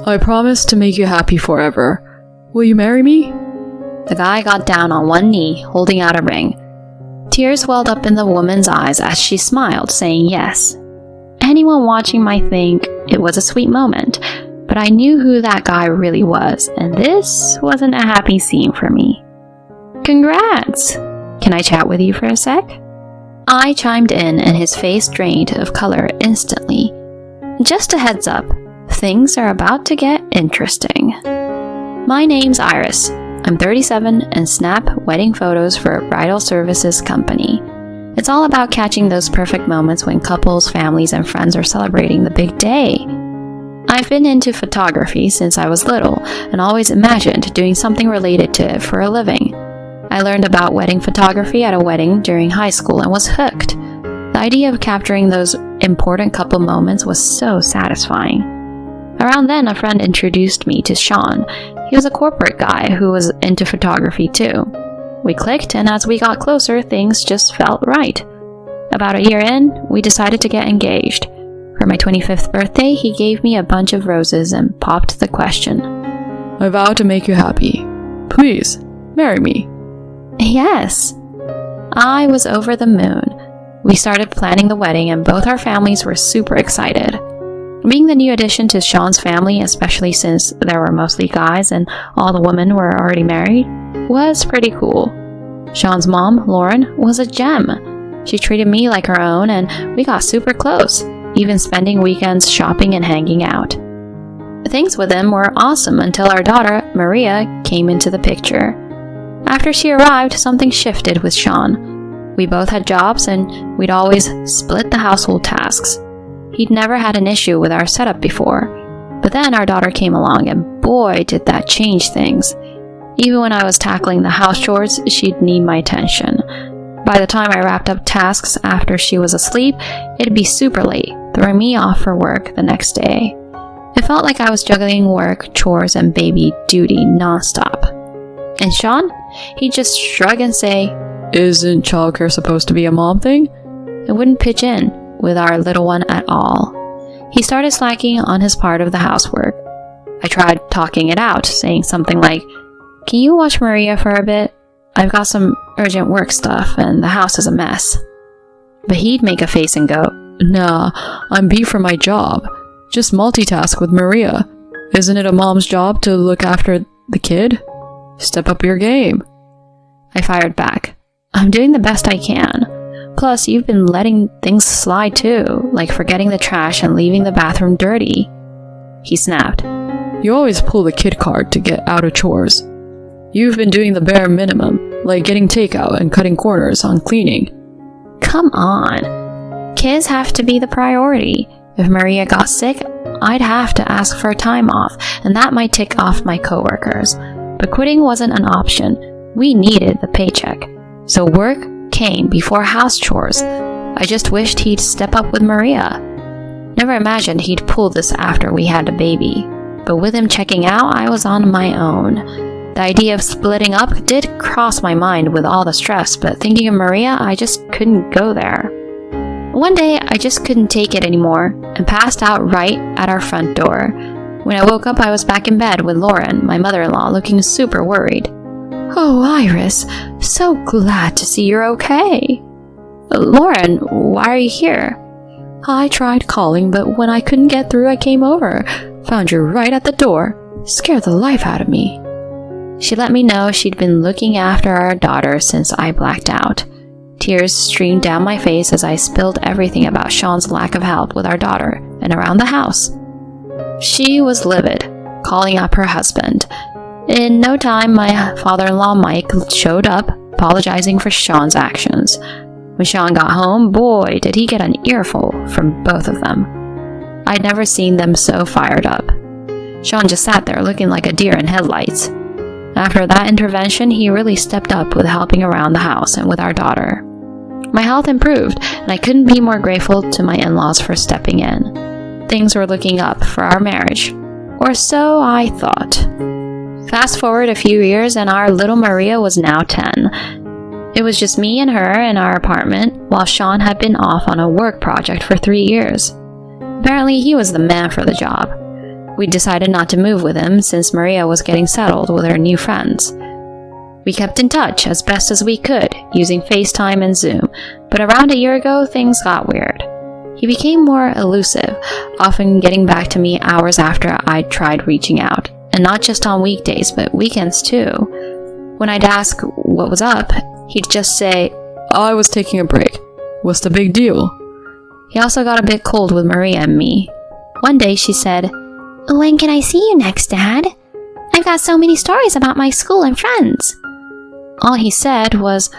I promise to make you happy forever. Will you marry me? The guy got down on one knee, holding out a ring. Tears welled up in the woman's eyes as she smiled, saying yes. Anyone watching might think it was a sweet moment, but I knew who that guy really was, and this wasn't a happy scene for me. Congrats! Can I chat with you for a sec? I chimed in, and his face drained of color instantly. Just a heads up, things are about to get interesting. My name's Iris. I'm 37 and snap wedding photos for a bridal services company. It's all about catching those perfect moments when couples, families, and friends are celebrating the big day. I've been into photography since I was little and always imagined doing something related to it for a living. I learned about wedding photography at a wedding during high school and was hooked. The idea of capturing those important couple moments was so satisfying. Around then, a friend introduced me to Sean. He was a corporate guy who was into photography too. We clicked, and as we got closer, things just felt right. About a year in, we decided to get engaged. For my 25th birthday, he gave me a bunch of roses and popped the question. I vow to make you happy. Please, marry me. Yes. I was over the moon. We started planning the wedding, and both our families were super excited. Being the new addition to Sean's family, especially since there were mostly guys and all the women were already married, was pretty cool. Sean's mom, Lauren, was a gem. She treated me like her own, and we got super close, even spending weekends shopping and hanging out. Things with them were awesome until our daughter, Maria, came into the picture. After she arrived, something shifted with Sean. We both had jobs, and we'd always split the household tasks. He'd never had an issue with our setup before, but then our daughter came along, and boy, did that change things. Even when I was tackling the house chores, she'd need my attention. By the time I wrapped up tasks after she was asleep, it'd be super late, throwing me off for work the next day. It felt like I was juggling work, chores, and baby duty nonstop. And Sean? He'd just shrug and say, Isn't childcare supposed to be a mom thing? And wouldn't pitch in with our little one at all. He started slacking on his part of the housework. I tried talking it out, saying something like, Can you watch Maria for a bit? I've got some urgent work stuff and the house is a mess. But he'd make a face and go, Nah, I'm beat for my job. Just multitask with Maria. Isn't it a mom's job to look after the kid? Step up your game. I fired back. I'm doing the best I can. Plus, you've been letting things slide too, like forgetting the trash and leaving the bathroom dirty. He snapped. You always pull the kid card to get out of chores. You've been doing the bare minimum, like getting takeout and cutting corners on cleaning. Come on. Kids have to be the priority. If Maria got sick, I'd have to ask for time off, and that might tick off my coworkers. But quitting wasn't an option. We needed the paycheck. So work came before house chores. I just wished he'd step up with Maria. Never imagined he'd pull this after we had a baby. But with him checking out, I was on my own. The idea of splitting up did cross my mind with all the stress, but thinking of Maria, I just couldn't go there. One day, I just couldn't take it anymore and passed out right at our front door. When I woke up, I was back in bed with Lauren, my mother-in-law, looking super worried. Oh, Iris, so glad to see you're okay. Lauren, why are you here? I tried calling, but when I couldn't get through, I came over. Found you right at the door. Scared the life out of me. She let me know she'd been looking after our daughter since I blacked out. Tears streamed down my face as I spilled everything about Sean's lack of help with our daughter and around the house. She was livid, calling up her husband. In no time, my father-in-law Mike showed up, apologizing for Sean's actions. When Sean got home, boy, did he get an earful from both of them. I'd never seen them so fired up. Sean just sat there looking like a deer in headlights. After that intervention, he really stepped up with helping around the house and with our daughter. My health improved, and I couldn't be more grateful to my in-laws for stepping in. Things were looking up for our marriage, or so I thought. Fast forward a few years, and our little Maria was now 10. It was just me and her in our apartment, while Sean had been off on a work project for 3 years. Apparently, he was the man for the job. We decided not to move with him since Maria was getting settled with her new friends. We kept in touch as best as we could, using FaceTime and Zoom, but around a year ago, things got weird. He became more elusive, often getting back to me hours after I'd tried reaching out, and not just on weekdays, but weekends too. When I'd ask what was up, he'd just say, I was taking a break. What's the big deal? He also got a bit cold with Maria and me. One day she said, "When can I see you next, Dad? I've got so many stories about my school and friends." All he said was,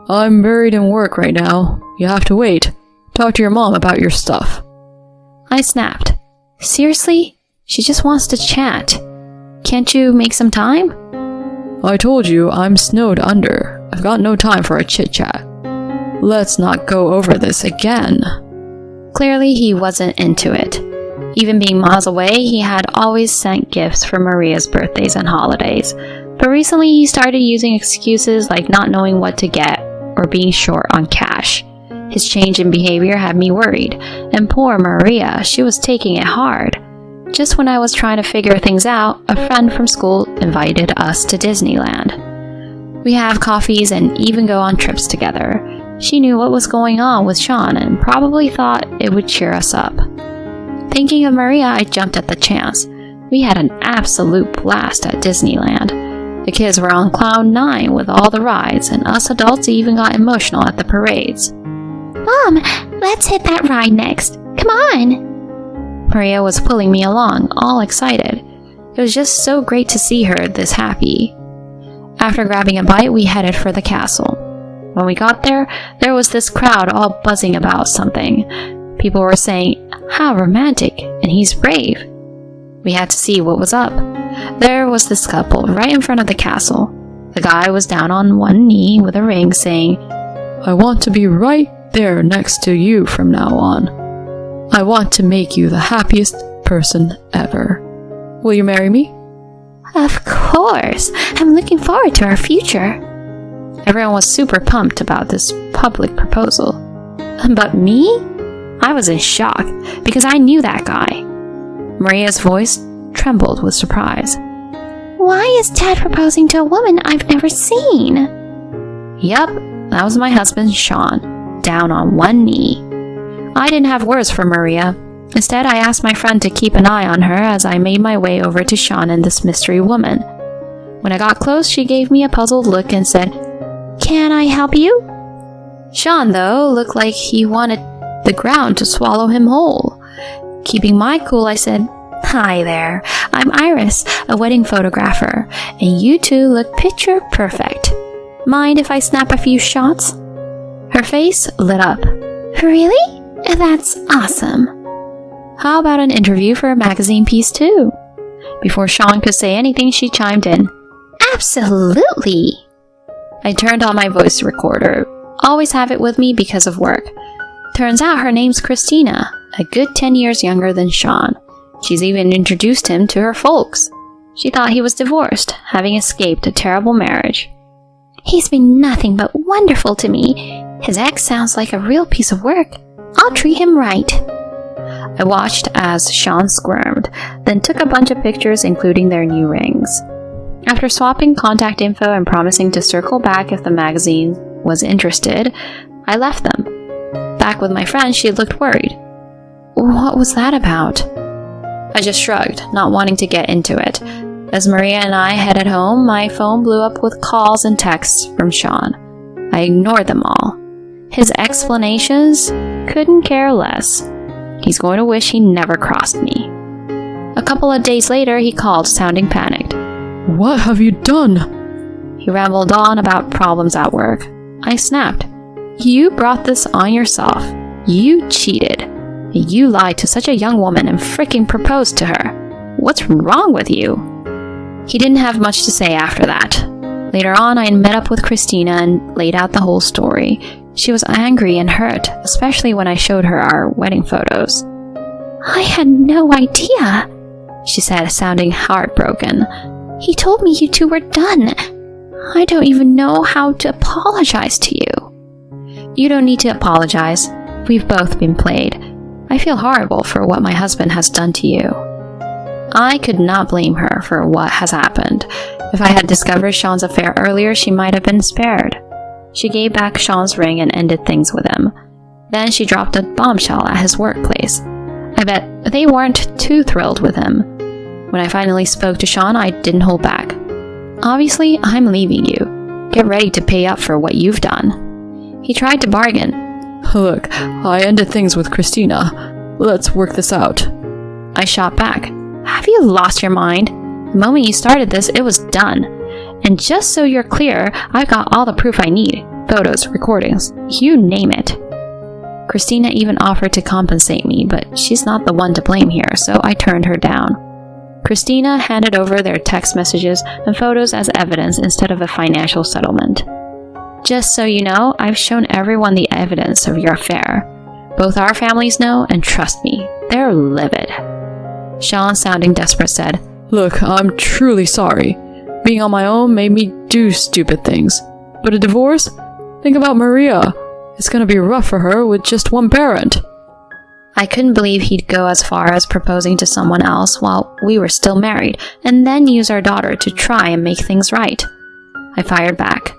I'm buried in work right now. You have to wait. Talk to your mom about your stuff. I snapped. Seriously? She just wants to chat. Can't you make some time? I told you I'm snowed under. I've got no time for a chit-chat. Let's not go over this again. Clearly he wasn't into it. Even being miles away, he had always sent gifts for Maria's birthdays and holidays. But recently he started using excuses like not knowing what to get or being short on cash. His change in behavior had me worried, and poor Maria, she was taking it hard. Just when I was trying to figure things out, a friend from school invited us to Disneyland. We have coffees and even go on trips together. She knew what was going on with Sean and probably thought it would cheer us up. Thinking of Maria, I jumped at the chance. We had an absolute blast at Disneyland. The kids were on cloud 9 with all the rides, and us adults even got emotional at the parades. "Mom, let's hit that ride next. Come on." Maria was pulling me along, all excited. It was just so great to see her this happy. After grabbing a bite, we headed for the castle. When we got there, there was this crowd all buzzing about something. People were saying, "How romantic," and "He's brave." We had to see what was up. There was this couple right in front of the castle. The guy was down on one knee with a ring saying, I want to be right there next to you from now on. I want to make you the happiest person ever. Will you marry me? "Of course. I'm looking forward to our future." Everyone was super pumped about this public proposal. But me? I was in shock because I knew that guy. Maria's voice trembled with surprise. "Why is Dad proposing to a woman I've never seen?" Yup, that was my husband, Sean, down on one knee. I didn't have words for Maria. Instead, I asked my friend to keep an eye on her as I made my way over to Sean and this mystery woman. When I got close, she gave me a puzzled look and said, "Can I help you?" Sean, though, looked like he wanted the ground to swallow him whole. Keeping my cool, I said, "Hi there, I'm Iris, a wedding photographer, and you two look picture perfect. Mind if I snap a few shots?" Her face lit up. "Really? That's awesome. How about an interview for a magazine piece too?" Before Sean could say anything, she chimed in, "Absolutely." I turned on my voice recorder. Always have it with me because of work. Turns out her name's Christina, a good 10 years younger than Sean. She's even introduced him to her folks. She thought he was divorced, having escaped a terrible marriage. "He's been nothing but wonderful to me. His ex sounds like a real piece of work. I'll treat him right." I watched as Sean squirmed, then took a bunch of pictures including their new rings. After swapping contact info and promising to circle back if the magazine was interested, I left them. Back with my friend, she looked worried. "What was that about?" I just shrugged, not wanting to get into it. As Maria and I headed home, my phone blew up with calls and texts from Sean. I ignored them all. His explanations? Couldn't care less. He's going to wish he never crossed me. A couple of days later, he called, sounding panicked. What have you done? He rambled on about problems at work. I snapped. You brought this on yourself. You cheated. You lied to such a young woman and fricking proposed to her. What's wrong with you? He didn't have much to say after that. Later on, I met up with Christina and laid out the whole story. She was angry and hurt, especially when I showed her our wedding photos. I had no idea, she said, sounding heartbroken. He told me you two were done. I don't even know how to apologize to you. You don't need to apologize. We've both been played. I feel horrible for what my husband has done to you. I could not blame her for what has happened. If I had discovered Sean's affair earlier, she might have been spared. She gave back Sean's ring and ended things with him. Then she dropped a bombshell at his workplace. I bet they weren't too thrilled with him. When I finally spoke to Sean, I didn't hold back. Obviously, I'm leaving you. Get ready to pay up for what you've done. He tried to bargain. Look, I ended things with Christina. Let's work this out. I shot back. Have you lost your mind? The moment you started this, it was done. And just so you're clear, I've got all the proof I need. Photos, recordings, you name it. Christina even offered to compensate me, but she's not the one to blame here, so I turned her down. Christina handed over their text messages and photos as evidence instead of a financial settlement. Just so you know, I've shown everyone the evidence of your affair. Both our families know, and trust me, they're livid. Sean, sounding desperate, said, Look, I'm truly sorry. Being on my own made me do stupid things. But a divorce? Think about Maria. It's gonna be rough for her with just one parent. I couldn't believe he'd go as far as proposing to someone else while we were still married, and then use our daughter to try and make things right. I fired back.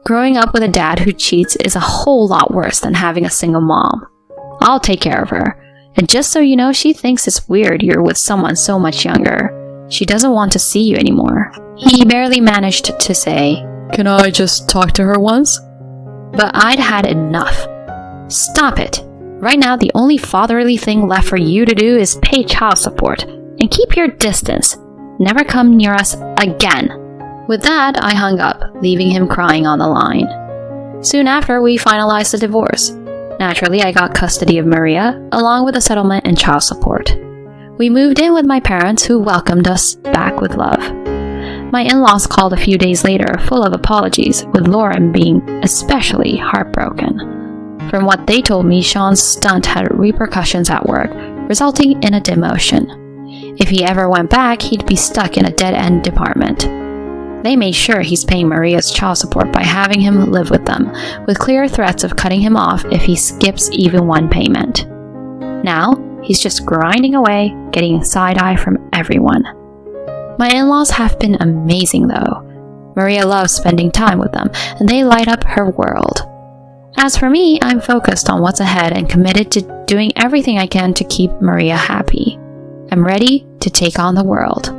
Growing up with a dad who cheats is a whole lot worse than having a single mom. I'll take care of her. And just so you know, she thinks it's weird you're with someone so much younger. She doesn't want to see you anymore. He barely managed to say, Can I just talk to her once? But I'd had enough. Stop it. Right now, the only fatherly thing left for you to do is pay child support. And keep your distance. Never come near us again. With that, I hung up, leaving him crying on the line. Soon after, we finalized the divorce. Naturally, I got custody of Maria, along with a settlement and child support. We moved in with my parents, who welcomed us back with love. My in-laws called a few days later, full of apologies, with Lauren being especially heartbroken. From what they told me, Sean's stunt had repercussions at work, resulting in a demotion. If he ever went back, he'd be stuck in a dead-end department. They made sure he's paying Maria's child support by having him live with them, with clear threats of cutting him off if he skips even one payment. Now, he's just grinding away, getting side-eye from everyone. My in-laws have been amazing though. Maria loves spending time with them, and they light up her world. As for me, I'm focused on what's ahead and committed to doing everything I can to keep Maria happy. I'm ready to take on the world.